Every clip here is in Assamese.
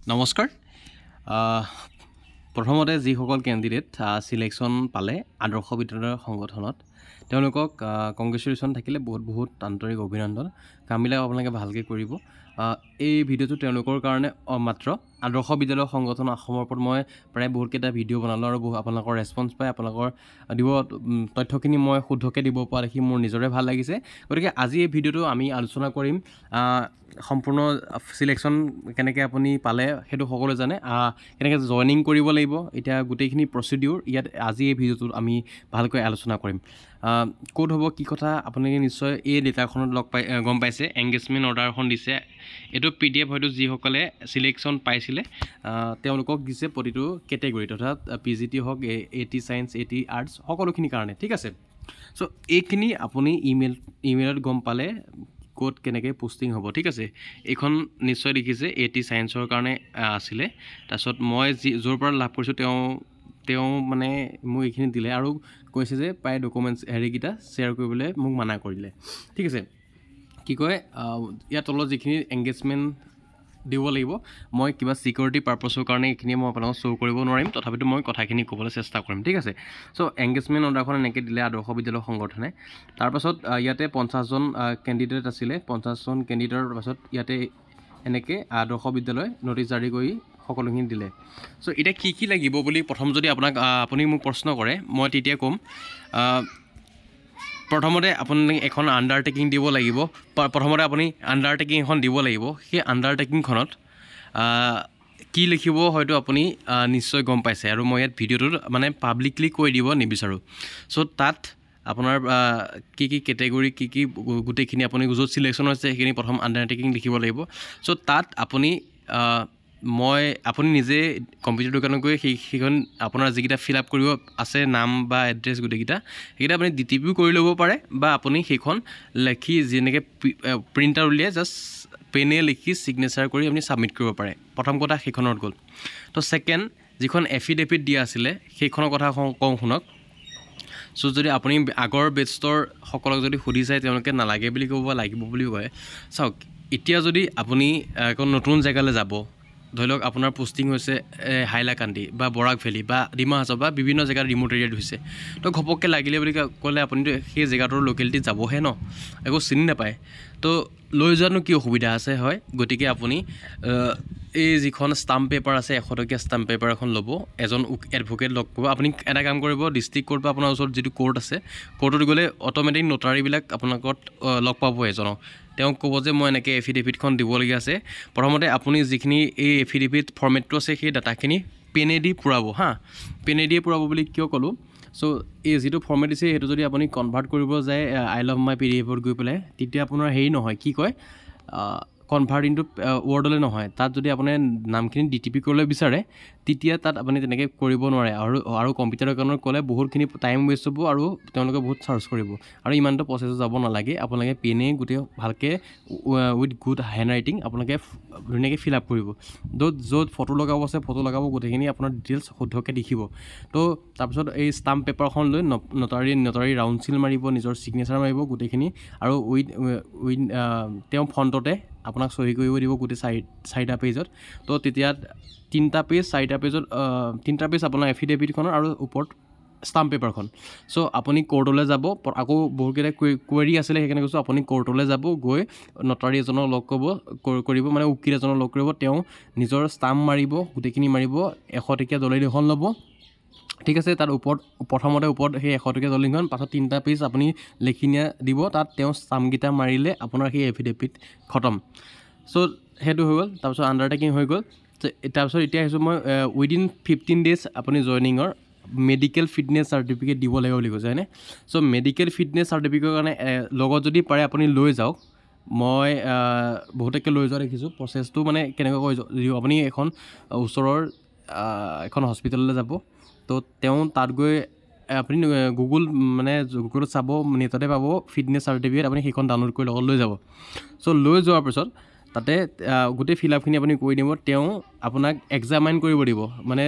নমস্কাৰ প্ৰথমতে যিসকল কেণ্ডিডেট সিলেকশ্যন পালে আদৰ্শ বিদ্যালয় সংগঠনত তেওঁলোকক কংগ্ৰেচুলেশ্যন থাকিলে বহুত আন্তৰিক অভিনন্দন কামবিলাক আপোনালোকে ভালকৈ কৰিব এই ভিডিঅ'টো তেওঁলোকৰ কাৰণে মাত্ৰ আদৰ্শ বিদ্যালয় সংগঠন অসমৰ ওপৰত মই প্ৰায় বহুতকেইটা ভিডিঅ' বনালোঁ আৰু আপোনালোকৰ ৰেছপন্স পাই আপোনালোকৰ দিব তথ্যখিনি মই শুদ্ধকৈ দিব পৰা দেখি মোৰ নিজৰে ভাল লাগিছে গতিকে আজি এই ভিডিঅ'টো আমি আলোচনা কৰিম সম্পূৰ্ণ সিলেকশ্যন কেনেকৈ আপুনি পালে সেইটো সকলোৱে জানে কেনেকৈ জইনিং কৰিব লাগিব এতিয়া গোটেইখিনি প্ৰচিডিউৰ ইয়াত আজি এই ভিডিঅ'টোত আমি ভালকৈ আলোচনা কৰিম ক'ত হ'ব কি কথা আপোনালোকে নিশ্চয় এই ডেটাখনত গম পাইছে এংগেজমেণ্ট অৰ্ডাৰখন দিছে এইটো PDF হয়তো যিসকলে সিলেকশ্যন পাইছিলে তেওঁলোকক দিছে প্ৰতিটো কেটেগৰীত অৰ্থাৎ PGT হওক AT ছায়েন্স AT আৰ্টছ সকলোখিনিৰ কাৰণে ঠিক আছে চ' এইখিনি আপুনি ইমেইলত গম পালে ক'ত কেনেকৈ পোষ্টিং হ'ব ঠিক আছে এইখন নিশ্চয় দেখিছে AT ছায়েন্সৰ কাৰণে আছিলে তাৰপিছত মই য'ৰ পৰা লাভ কৰিছোঁ তেওঁ মানে মোক এইখিনি দিলে আৰু কৈছে যে প্ৰায় ডকুমেণ্টছ হেৰিকেইটা শ্বেয়াৰ কৰিবলৈ মোক মানা কৰিলে ঠিক আছে কি কয় ইয়াত তলত যিখিনি এংগেজমেণ্ট দিব লাগিব মই কিবা সিকিউৰিটি পাৰপাছৰ কাৰণে এইখিনি মই আপোনালোকক শ্ব' কৰিব নোৱাৰিম তথাপিতো মই কথাখিনি ক'বলৈ চেষ্টা কৰিম ঠিক আছে চ' এংগেজমেণ্ট অৰ্ডাৰখন এনেকৈ দিলে আদৰ্শ বিদ্যালয় সংগঠনে তাৰপাছত ইয়াতে 50জন কেণ্ডিডেট আছিলে 50জন কেণ্ডিডেটৰ পাছত ইয়াতে এনেকৈ আদৰ্শ বিদ্যালয় নটিচ জাৰি কৰি সকলোখিনি দিলে চ' এতিয়া কি লাগিব বুলি প্ৰথম যদি আপুনি মোক প্ৰশ্ন কৰে মই তেতিয়া ক'ম প্ৰথমতে আপুনি এখন আণ্ডাৰটেকিং দিব লাগিব প্ৰথমতে আপুনি আণ্ডাৰটেকিং এখন দিব লাগিব সেই আণ্ডাৰটেকিংখনত কি লিখিব হয়তো আপুনি নিশ্চয় গম পাইছে আৰু মই ইয়াত ভিডিঅ'টোত মানে পাব্লিকলি কৈ দিব নিবিচাৰোঁ চ' তাত আপোনাৰ কি কেটেগৰী কি গোটেইখিনি আপুনি য'ত সিলেকশ্যন হৈছে সেইখিনি প্ৰথম আণ্ডাৰটেকিং লিখিব লাগিব চ' তাত আপুনি নিজে কম্পিউটাৰ দোকানত গৈ সেইখন আপোনাৰ যিকেইটা ফিল আপ কৰিব আছে নাম বা এড্ৰেছ গোটেইকেইটা সেইকেইটা আপুনি DTP কৰি ল'ব পাৰে বা আপুনি সেইখন লিখি যেনেকৈ প্ৰিণ্টাৰ উলিয়াই জাষ্ট পেনে লিখি ছিগনেচাৰ কৰি আপুনি ছাবমিট কৰিব পাৰে প্ৰথম কথা সেইখনত গ'ল তো ছেকেণ্ড যিখন এফিডেভিট দিয়া আছিলে সেইখনৰ কথা কওঁ শুনক চ' যদি আপুনি আগৰ বেটছৰ সকলক যদি সুধি চায় তেওঁলোকে নালাগে বুলি ক'ব লাগিব বুলি কয় চাওক এতিয়া যদি আপুনি এখন নতুন জেগালৈ যাব ধৰি লওক আপোনাৰ পোষ্টিং হৈছে হাইলাকান্দি বা বৰাক ভেলী বা ডিমা হাছাও বা বিভিন্ন জেগাত ৰিম'ট এৰিয়াত হৈছে তো ঘপককৈ লাগিলে বুলি ক'লে আপুনিতো সেই জেগাটোৰ লোকেলিটিত যাবহে ন একো চিনি নাপায় তো লৈ যোৱানো কি অসুবিধা আছে হয় গতিকে আপুনি এই যিখন ষ্টাম্প পেপাৰ আছে 100 টকীয়া ষ্টাম্প পেপাৰ এখন ল'ব এজন এডভকেট লগ কৰিব আপুনি এটা কাম কৰিব ডিষ্ট্ৰিক্ট কোৰ্ট বা আপোনাৰ ওচৰত যিটো কোৰ্ট আছে কোৰ্টত গ'লে অট'মেটিক নোটাৰীবিলাক আপোনালোকক লগ পাব এজনক তেওঁক ক'ব যে মই এনেকৈ এফিডেভিটখন দিবলগীয়া আছে প্ৰথমতে আপুনি যিখিনি এই এফিডেভিট ফৰ্মেটটো আছে সেই ডাটাখিনি পেনেদি পূৰাব পেনেদিয়ে পূৰাব বুলি কিয় ক'লোঁ চ' এই যিটো ফৰ্মেট দিছে সেইটো যদি আপুনি কনভাৰ্ট কৰিব যায় আই লাভ মাই PDF-ত গৈ পেলাই তেতিয়া আপোনাৰ হেৰি নহয় কি কয় কনভাৰ্ট ইনটু ৱৰ্ডলৈ নহয় তাত যদি আপুনি নামখিনি DTP কৰিবলৈ বিচাৰে তেতিয়া তাত আপুনি তেনেকৈ কৰিব নোৱাৰে আৰু কম্পিউটাৰ দোকানত ক'লে বহুতখিনি টাইম ৱেষ্ট হ'ব আৰু তেওঁলোকে বহুত চাৰ্জ কৰিব আৰু ইমানটো প্ৰচেছত যাব নালাগে আপোনালোকে পেনে গোটেই ভালকৈ উইথ গুড হেণ্ড ৰাইটিং আপোনালোকে ধুনীয়াকৈ ফিল আপ কৰিব য'ত ফটো লগাব আছে ফটো লগাব গোটেইখিনি আপোনাৰ ডিটেইলছ শুদ্ধকৈ লিখিব তো তাৰপিছত এই ষ্টাম্প পেপাৰখন লৈ নটাৰী ৰাউণ্ড চিল মাৰিব নিজৰ ছিগনেচাৰ মাৰিব গোটেইখিনি আৰু উইথ তেওঁ ফ্ৰণ্টতে আপোনাক চহী কৰিব দিব গোটেই 4টা পেজত তো তেতিয়া 3টা পেজ 4টা পেজত 3টা পেজ আপোনাৰ এফিডেভিটখনৰ আৰু ওপৰত ষ্টাম্প পেপাৰখন চ' আপুনি কোৰ্টলৈ যাব আকৌ বহুতকেইটা কুৱেৰি আছিলে সেইকাৰণে কৈছোঁ আপুনি কোৰ্টলৈ যাব গৈ নটাৰী এজনক লগ কৰিব মানে উকিল এজনক লগ কৰিব তেওঁ নিজৰ ষ্টাম্প মাৰিব গোটেইখিনি মাৰিব 100 টকীয়া দলিল এখন ল'ব ঠিক আছে তাত প্ৰথমতে ওপৰত সেই 100 টকীয়া দলিলখন পাছত 3টা পেজ আপুনি লিখি দিব তাত তেওঁ ষ্টাম্পকেইটা মাৰিলে আপোনাৰ সেই এফিডেভিট খতম চ' সেইটো হৈ গ'ল তাৰপিছত আণ্ডাৰটেকিং হৈ গ'ল তাৰপিছত এতিয়া আহিছোঁ মই উইদিন 15 ডেজ আপুনি জইনিঙৰ মেডিকেল ফিটনেছ চাৰ্টিফিকেট দিব লাগিব বুলি কৈছে হয়নে চ' মেডিকেল ফিটনেছ চাৰ্টিফিকেটৰ কাৰণে লগত যদি পাৰে আপুনি লৈ যাওক মই বহুতকে লৈ যোৱা দেখিছোঁ প্ৰচেছটো মানে কেনেকৈ কৈ আপুনি এখন ওচৰৰ এখন হস্পিটেললৈ যাব তো তেওঁ তাত গৈ আপুনি গুগলত চাব নেটতে পাব ফিটনেছ চাৰ্টিফিকেট আপুনি সেইখন ডাউনলোড কৰি লগত লৈ যাব চ' লৈ যোৱাৰ পিছত তাতে গোটেই ফিল আপখিনি আপুনি কৰি দিব তেওঁ আপোনাক এক্সামাইন কৰিব দিব মানে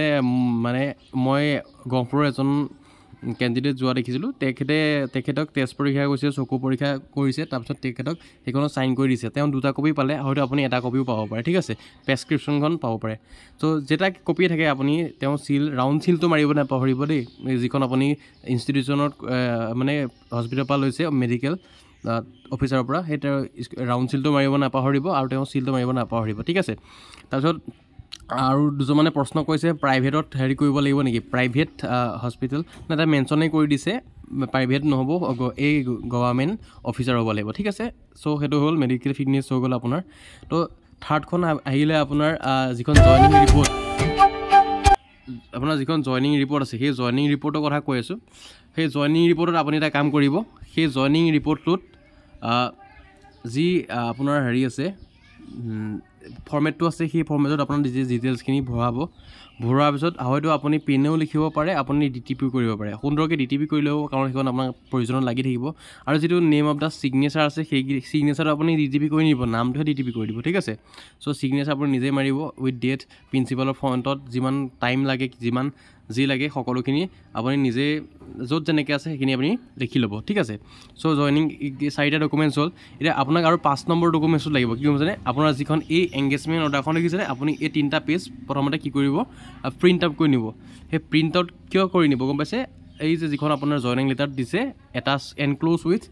মই গহপুৰৰ এজন কেণ্ডিডেট যোৱা দেখিছিলোঁ তেখেতক তেজ পৰীক্ষা কৰিছে চকু পৰীক্ষা কৰিছে তাৰপিছত তেখেতক সেইখনত চাইন কৰি দিছে তেওঁ 2টা কপি পালে হয়তো আপুনি এটা কপিও পাব পাৰে ঠিক আছে প্ৰেছক্ৰিপশ্যনখন পাব পাৰে চ' যেটা কপি থাকে আপুনি তেওঁ ৰাউণ্ড চিলটো মাৰিব নাপাহৰিব দেই যিখন আপুনি ইনষ্টিটিউশ্যনত মানে হস্পিটেলৰ পৰা লৈছে মেডিকেল অফিচাৰৰ পৰা সেই তেওঁ ৰাউণ্ড চিলটো মাৰিব নাপাহৰিব আৰু তেওঁ চিলটো মাৰিব নাপাহৰিব ঠিক আছে তাৰপিছত আৰু দুজনে প্ৰশ্ন কৰিছে প্ৰাইভেটত হেৰি কৰিব লাগিব নেকি প্ৰাইভেট হস্পিটেল না এটা মেনশ্যনেই কৰি দিছে প্ৰাইভেট নহ'ব এই গভৰ্ণমেণ্ট অফিচাৰ হ'ব লাগিব ঠিক আছে চ' সেইটো হ'ল মেডিকেল ফিটনেছ হৈ গ'ল আপোনাৰ তো থাৰ্ডখন আহিলে আপোনাৰ যিখন জইনিং ৰিপৰ্ট আছে সেই জইনিং ৰিপৰ্টৰ কথা কৈ আছোঁ সেই জইনিং ৰিপৰ্টত আপুনি এটা কাম কৰিব সেই জইনিং ৰিপৰ্টটোত যি আপোনাৰ হেৰি আছে ফৰ্মেটটো আছে সেই ফৰ্মেটত আপোনাৰ ডিটেইলছখিনি ভৰোৱাৰ পিছত হয়তো আপুনি পেনেও লিখিব পাৰে আপুনি DTP কৰিব পাৰে সুন্দৰকৈ DTP কৰিলেও কাৰণ সেইখন আপোনাৰ প্ৰয়োজনত লাগি থাকিব আৰু যিটো নেম অফ দ্য ছিগনেচাৰ আছে সেই ছিগনেচাৰটো আপুনি DTP কৰি নিব নামটোহে DTP কৰি দিব ঠিক আছে চ' ছিগনেচাৰ আপুনি নিজেই মাৰিব উইথ ডেট প্ৰিন্সিপালৰ ফ্ৰণ্টত যিমান টাইম লাগে যিমান যি লাগে সকলোখিনি আপুনি নিজে য'ত যেনেকৈ আছে সেইখিনি আপুনি লিখি ল'ব ঠিক আছে চ' জইনিং 4টা ডকুমেণ্টছ হ'ল এতিয়া আপোনাক আৰু 5 নম্বৰ ডকুমেণ্টছো লাগিব কি গম পাইছেনে আপোনাৰ যিখন এই এংগেজমেণ্ট অৰ্ডাৰখন লিখিছেনে আপুনি এই 3টা পেজ প্ৰথমতে কি কৰিব প্ৰিণ্ট আউট কৰি নিব সেই প্ৰিণ্ট আউট কিয় কৰি নিব গম পাইছে এই যে যিখন আপোনাৰ জইনিং লেটাৰ দিছে এটাচ এনক্ল'জ উইথ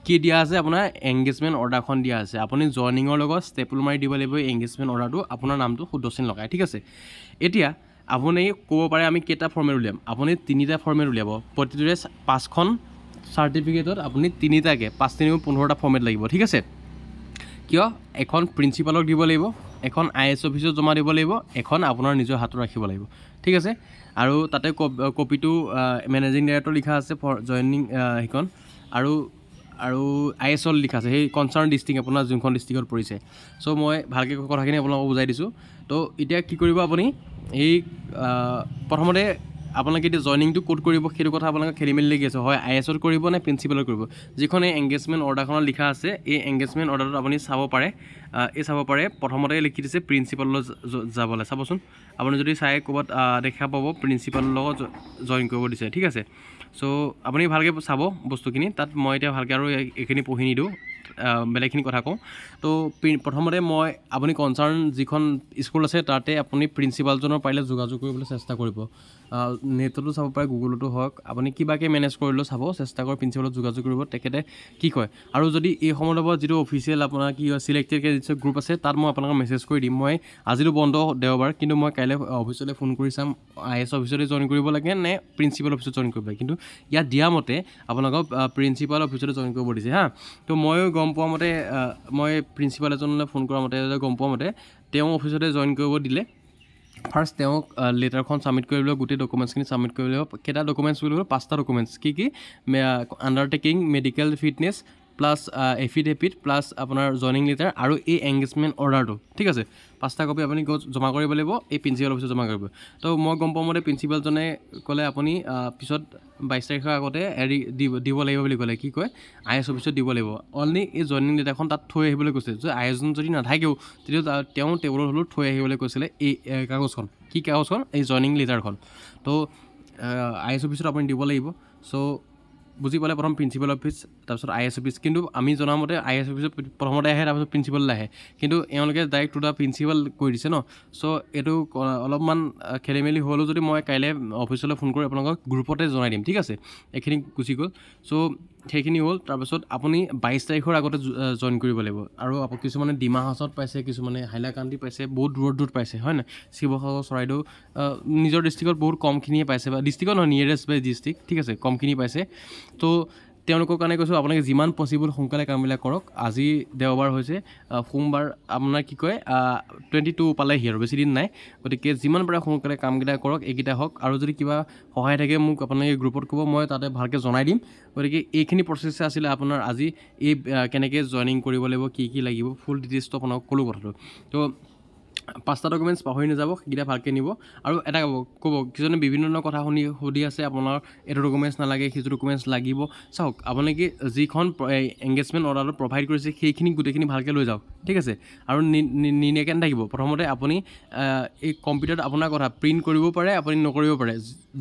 কি দিয়া আছে আপোনাৰ এংগেজমেণ্ট অৰ্ডাৰখন দিয়া আছে আপুনি জইনিঙৰ লগত ষ্টেপল মাৰি দিব লাগিব এংগেজমেণ্ট অৰ্ডাৰটো আপোনাৰ নামটো শুদ্ধ চিন লগাই ঠিক আছে এতিয়া আপুনি ক'ব পাৰে আমি কেইটা ফৰ্মেট উলিয়াম আপুনি 3টা ফৰ্মেট উলিয়াব প্ৰতিটোৰে 5খন চাৰ্টিফিকেটত আপুনি 3টাকৈ 5×3=15টা ফৰ্মেট লাগিব ঠিক আছে কিয় এখন প্ৰিন্সিপালক দিব লাগিব এখন IS অফিচত জমা দিব লাগিব এখন আপোনাৰ নিজৰ হাতত ৰাখিব লাগিব ঠিক আছে আৰু তাতে কপিটো মেনেজিং ডাইৰেক্টৰ লিখা আছে ফৰ জইনিং সেইখন আৰু ISL লিখা আছে সেই কনচাৰ্ণ ডিষ্ট্ৰিক্ট আপোনাৰ যোনখন ডিষ্ট্ৰিক্টত পৰিছে চ' মই ভালকৈ কথাখিনি আপোনালোকক বুজাই দিছোঁ তো এতিয়া কি কৰিব আপুনি এই প্ৰথমতে আপোনালোকে এতিয়া জইনিংটো ক'ত কৰিব সেইটো কথা আপোনালোকে খেলি মেলি লাগি আছে হয় ISত কৰিব নে প্ৰিন্সিপালত কৰিব যিখন এই এংগেজমেণ্ট অৰ্ডাৰখনত লিখা আছে এই এংগেজমেণ্ট অৰ্ডাৰটোত আপুনি চাব পাৰে প্ৰথমতে লিখি দিছে প্ৰিন্সিপাললৈ যাবলৈ চাবচোন আপুনি যদি চাই ক'ৰবাত দেখা পাব প্ৰিন্সিপালৰ লগত জইন কৰিব দিছে ঠিক আছে চ' আপুনি ভালকৈ চাব বস্তুখিনি তাত মই এতিয়া ভালকৈ আৰু এইখিনি পঢ়ি নিদিওঁ বেলেগখিনি কথা কওঁ তো প্ৰথমতে আপুনি কনচাৰ্ণ যিখন স্কুল আছে তাতে আপুনি প্ৰিন্সিপালজনৰ পাৰিলে যোগাযোগ কৰিবলৈ চেষ্টা কৰিব নেটতো চাব পাৰে গুগলতো হওক আপুনি কিবাকৈ মেনেজ কৰিলেও চাব চেষ্টা কৰি প্ৰিন্সিপালত যোগাযোগ কৰিব তেখেতে কি কয় আৰু যদি এই সময়ত যিটো অফিচিয়েল আপোনাৰ কি হয় চিলেক্টেড কেণ্ডিডেটছৰ গ্ৰুপ আছে তাত মই আপোনালোকক মেছেজ কৰি দিম মই আজিতো বন্ধ দেওবাৰ কিন্তু মই কাইলৈ অফিচলৈ ফোন কৰি চাম IS অফিচতে জইন কৰিব লাগে নে প্ৰিন্সিপাল অফিচত জইন কৰিব লাগে কিন্তু ইয়াত দিয়া মতে আপোনালোকক প্ৰিন্সিপাল অফিচতে জইন কৰিব দিছে হা তো ময়ো গম পোৱা মতে মই প্ৰিন্সিপাল এজনলৈ ফোন কৰা মতে গম পোৱা মতে তেওঁ অফিচতে জইন কৰিব দিলে ফাৰ্ষ্ট তেওঁক লেটাৰখন ছাবমিট কৰিবলৈ গোটেই ডকুমেণ্টছখিনি ছাবমিট কৰিব লাগিব কেইটা ডকুমেণ্টছ বুলি ক'ব 5টা ডকুমেণ্টছ কি undertaking medical fitness plus affidavit plus আপোনাৰ জইনিং লেটাৰ আৰু এই এংগেজমেণ্ট অৰ্ডাৰটো ঠিক আছে 5টা কপি আপুনি জমা কৰিব লাগিব এই প্ৰিন্সিপাল অফিচত জমা কৰিব তো মই গম পোৱা মতে প্ৰিন্সিপালজনে ক'লে আপুনি পিছত 22 তাৰিখৰ আগতে হেৰি দিব লাগিব বুলি ক'লে কি কয় IS অফিচত দিব লাগিব অনলি এই জইনিং লেটাৰখন তাত থৈ আহিবলৈ কৈছে যে ISজন যদি নাথাকেও তেতিয়া তেওঁ টেবুলত হ'লেও থৈ আহিবলৈ কৈছিলে এই কাগজখন কি কাগজখন এই জইনিং লেটাৰখন তো IS অফিচত আপুনি দিব লাগিব চ' বুজি পালে প্ৰথম প্ৰিন্সিপাল অফিচ তাৰপিছত IS অফিচ কিন্তু আমি জনামতে IS অফিচত প্ৰথমতে আহে তাৰপিছত প্ৰিন্সিপাললৈ আহে কিন্তু এওঁলোকে ডাইৰেক্ট টু দ্য প্ৰিন্সিপাল কৰি দিছে ন চ' এইটো অলপমান খেলি মেলি হ'লেও যদি মই কাইলৈ অফিচলৈ ফোন কৰি আপোনালোকক গ্ৰুপতে জনাই দিম ঠিক আছে এইখিনি গুচি গ'ল চ' সেইখিনি হ'ল তাৰপিছত আপুনি 22 তাৰিখৰ আগতে জইন কৰিব লাগিব আৰু কিছুমানে ডিমা হাছাওত পাইছে কিছুমানে হাইলাকান্দি পাইছে বহুত দূৰত পাইছে হয় নাই শিৱসাগৰ চৰাইদেউ নিজৰ ডিষ্ট্ৰিক্টত বহুত কমখিনিয়ে পাইছে বা ডিষ্ট্ৰিক্টত নহয় নিয়েৰেষ্ট বাই ডিষ্ট্ৰিক্ট ঠিক আছে কমখিনি পাইছে তো তেওঁলোকৰ কাৰণে কৈছোঁ আপোনালোকে যিমান পচিবল সোনকালে কামবিলাক কৰক আজি দেওবাৰ হৈছে সোমবাৰ আপোনাৰ কি কয় 22 পালেহি আৰু বেছি দিন নাই গতিকে যিমান পাৰে সোনকালে কামকেইটা কৰক এইকেইটা হওক আৰু যদি কিবা সহায় থাকে মোক আপোনালোকে গ্ৰুপত ক'ব মই তাতে ভালকৈ জনাই দিম গতিকে এইখিনি প্ৰচেছ আছিলে আপোনাৰ আজি এই কেনেকৈ জইনিং কৰিব লাগিব কি লাগিব ফুল ডিটেইলছটো আপোনাক ক'লোঁ কথাটো তো 5টা ডকুমেণ্টছ পাহৰি নাযাব, সেইকেইটা ভালকৈ নিব। আৰু এটা ক'ব কিছুমানে বিভিন্ন ধৰণৰ কথা সুধি আছে, আপোনাৰ এইটো ডকুমেণ্টছ নালাগে, সেইটো ডকুমেণ্টছ লাগিব। চাওক, আপোনালোকে যিখন এংগেজমেণ্ট অৰ্ডাৰটো প্ৰভাইড কৰিছে সেইখিনি গোটেইখিনি ভালকৈ লৈ যাওক, ঠিক আছে। আৰু নিনিয়াকৈ নাথাকিব। প্ৰথমতে আপুনি এই কম্পিউটাৰত আপোনাৰ কথা প্ৰিণ্ট কৰিব পাৰে, আপুনি নকৰিব পাৰে।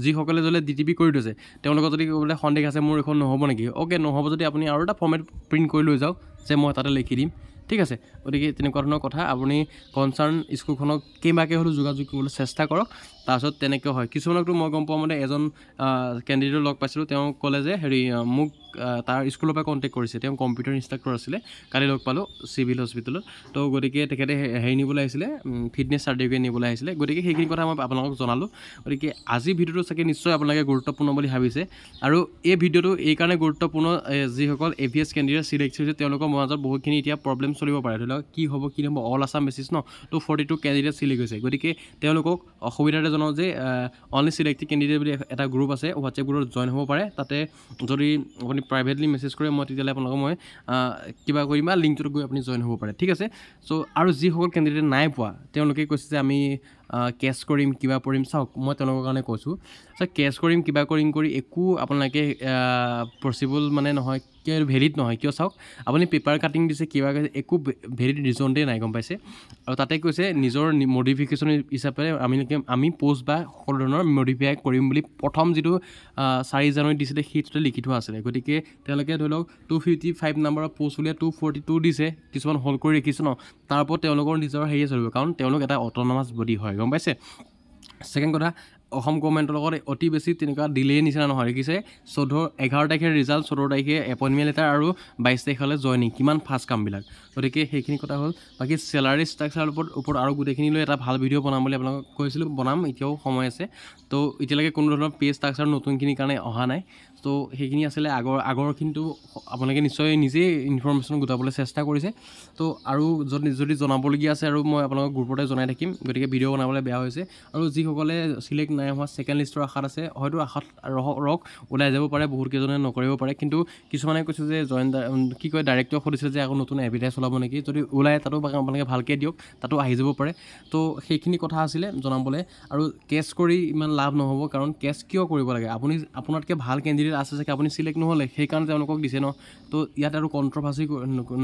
যিসকলে যদি DTP কৰি থৈছে তেওঁলোকৰ যদি ক'বলৈ সন্দেহ আছে মোৰ এইখন নহ'ব নেকি, অ'কে, নহ'ব যদি আপুনি আৰু এটা ফৰ্মেট প্ৰিণ্ট কৰি লৈ যাওক যে মই তাতে লিখি দিম, ঠিক আছে। গতিকে তেনেকুৱা ধৰণৰ কথা আপুনি কনচাৰ্ণ স্কুলখনক কেইবাকে হ'লেও যোগাযোগ কৰিবলৈ চেষ্টা কৰক। তাৰপিছত তেনেকৈ হয়। কিছুমানকতো মই গম পোৱা মতে এজন কেণ্ডিডেট লগ পাইছিলোঁ, তেওঁ ক'লে যে মোক তাৰ স্কুলৰ পৰা কণ্টেক্ট কৰিছে, তেওঁ কম্পিউটাৰ ইনষ্ট্ৰাক্টৰ আছিলে, কালি লগ পালোঁ চিভিল হস্পিটেলত। তো গতিকে তেখেতে নিবলৈ আহিছিলে, ফিটনেছ চাৰ্টিফিকেট নিবলৈ আহিছিলে। গতিকে সেইখিনি কথা মই আপোনালোকক জনালোঁ। গতিকে আজি ভিডিঅ'টো চাগে নিশ্চয় আপোনালোকে গুৰুত্বপূৰ্ণ বুলি ভাবিছে। আৰু এই ভিডিঅ'টো এইকাৰণে গুৰুত্বপূৰ্ণ, যিসকল AVS কেণ্ডিডেট চিলেক্ট হৈছে তেওঁলোকৰ মাজত বহুতখিনি এতিয়া প্ৰব্লেম চলিব পাৰে। ধৰি লওক কি হ'ব কি নহ'ব, অল আছাম বেচিছ ন, তো 42 কেণ্ডিডেট চিলেক্ট হৈছে। গতিকে তেওঁলোকক অসুবিধাতে জনাওঁ যে অনলি চিলেক্টেড কেণ্ডিডেট বুলি এটা গ্ৰুপ আছে, হোৱাটছএপ গ্ৰুপত জইন হ'ব পাৰে। তাতে যদি আপুনি প্ৰাইভেটলি মেছেজ কৰে মই তেতিয়াহ'লে আপোনালোকক মই কিবা কৰিম বা লিংকটোত গৈ আপুনি জইন হ'ব পাৰে, ঠিক আছে। চ' আৰু যিসকল কেণ্ডিডেট নাই পোৱা তেওঁলোকে কৈছে যে আমি কেছ কৰিম কিবা কৰিম। চাওক, মই তেওঁলোকৰ কাৰণে কৈছোঁ চাওক, কেছ কৰিম কিবা কৰিম কৰি একো আপোনালোকে পচিবল মানে নহয়, কিয় ভেলিড নহয়। কিয় চাওক, আপুনি পেপাৰ কাটিং দিছে কিবা একো ভেলিড ৰিজনতেই নাই, গম পাইছে। আৰু তাতে কৈছে নিজৰ মডিফিকেশ্যন হিচাপে আমি প'ষ্ট বা সকলো ধৰণৰ মডিফাই কৰিম বুলি প্ৰথম যিটো 4 জানুৱাৰীত দিছিলে সেইটোতে লিখি থোৱা আছিলে। গতিকে তেওঁলোকে ধৰি লওক 255 নম্বৰৰ প'ষ্ট উলিয়াই 242 দিছে, কিছুমান হোল্ড কৰি ৰাখিছোঁ ন, তাৰ ওপৰত তেওঁলোকৰ নিজৰ হেৰিয়ে চলিব, কাৰণ তেওঁলোক এটা অট'নমাছ বডি হয়, গম পাইছে। ছেকেণ্ড কথা, অসম গভৰ্ণমেণ্টৰ লগত অতি বেছি তেনেকুৱা ডিলে নিচিনা নহয়, দেখিছে 11 তাৰিখে ৰিজাল্ট, 14 তাৰিখে এপইণ্টমেণ্ট লেটাৰ আৰু 22 তাৰিখলৈ জইনিং, কিমান ফাষ্ট কামবিলাক। গতিকে সেইখিনি কথা হ'ল। বাকী চেলাৰী ষ্ট্ৰাকচাৰৰ ওপৰত আৰু গোটেইখিনি লৈ এটা ভাল ভিডিঅ' বনাম বুলি আপোনালোকক কৈছিলোঁ, বনাম, এতিয়াও সময় আছে। তো এতিয়ালৈকে কোনো ধৰণৰ পে ষ্ট্ৰাকচাৰ নতুনখিনিৰ কাৰণে অহা নাই। তো সেইখিনি আছিলে আগৰখিনিতো আপোনালোকে নিশ্চয় নিজেই ইনফৰ্মেশ্যন গোটাবলৈ চেষ্টা কৰিছে। তো আৰু যদি জনাবলগীয়া আছে আৰু মই আপোনালোকক গ্ৰুপতে জনাই থাকিম। গতিকে ভিডিঅ' বনাবলৈ বেয়া হৈছে। আৰু যিসকলে চিলেক্ট নাই হোৱা ছেকেণ্ড লিষ্টৰ আশাত আছে, হয়তো আশাত ৰখ ওলাই যাব পাৰে, বহুতকেইজনে নকৰিব পাৰে। কিন্তু কিছুমানে কৈছে যে ডাইৰেক্টৰক সুধিছিলে যে আকৌ নতুন এডভাৰটাইজ ওলাব নেকি, যদি ওলায় তাতো আপোনালোকে ভালকৈ দিয়ক, তাতো আহি যাব পাৰে। তো সেইখিনি কথা আছিলে জনাবলৈ। আৰু কেছ কৰি ইমান লাভ নহ'ব, কাৰণ কেছ কিয় কৰিব লাগে, আপোনাতকৈ ভাল কেণ্ডিডেট আছে চাগে, আপুনি চিলেক্ট নহ'লে সেইকাৰণে তেওঁলোকক দিছে ন। তো ইয়াত আৰু কণ্ট্ৰভাৰ্চি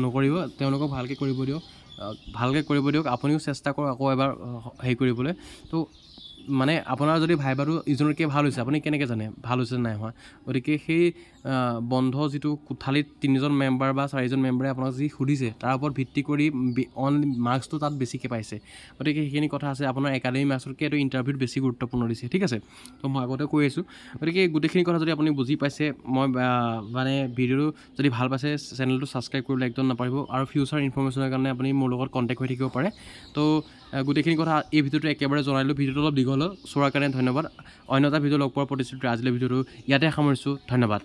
নকৰিব, তেওঁলোকক ভালকৈ কৰিব দিয়ক। আপুনিও চেষ্টা কৰক আকৌ এবাৰ হেৰি কৰিবলৈ। তো মানে আপোনাৰ যদি ভাইবাটো ইজনতকৈ ভাল হৈছে, আপুনি কেনেকৈ জানে ভাল হৈছে নাই হোৱা। গতিকে সেই বন্ধ যিটো কোঠালিত 3জন মেম্বাৰ বা 4জন মেম্বাৰে আপোনাক যি সুধিছে তাৰ ওপৰত ভিত্তি কৰি অনলি মাৰ্কছটো তাত বেছিকৈ পাইছে। গতিকে সেইখিনি কথা আছে, আপোনাৰ একাডেমিক মাৰ্কছতকৈ এইটো ইণ্টাৰভিউত বেছি গুৰুত্বপূৰ্ণ দিছে, ঠিক আছে। তো মই আগতে কৈ আছোঁ। গতিকে গোটেইখিনি কথা যদি আপুনি বুজি পাইছে, মই মানে ভিডিঅ'টো যদি ভাল পাইছে চেনেলটো ছাবস্ক্ৰাইব কৰিবলৈ একদম নাপাহৰিব। আৰু ফিউচাৰ ইনফৰ্মেশ্যনৰ কাৰণে আপুনি মোৰ লগত কণ্টেক্ট হৈ থাকিব পাৰে। তো গোটেইখিনি কথা এই ভিডিঅ'টো একেবাৰে জনালোঁ। ভিডিঅ'টো অলপ দীঘল হ'ল, চোৱাৰ কাৰণে ধন্যবাদ। অন্য এটা ভিডিঅ' লগ পোৱাৰ প্ৰতিশ্ৰুতি আজিলৈ ভিডিঅ'টো ইয়াতে সামৰিছোঁ, ধন্যবাদ।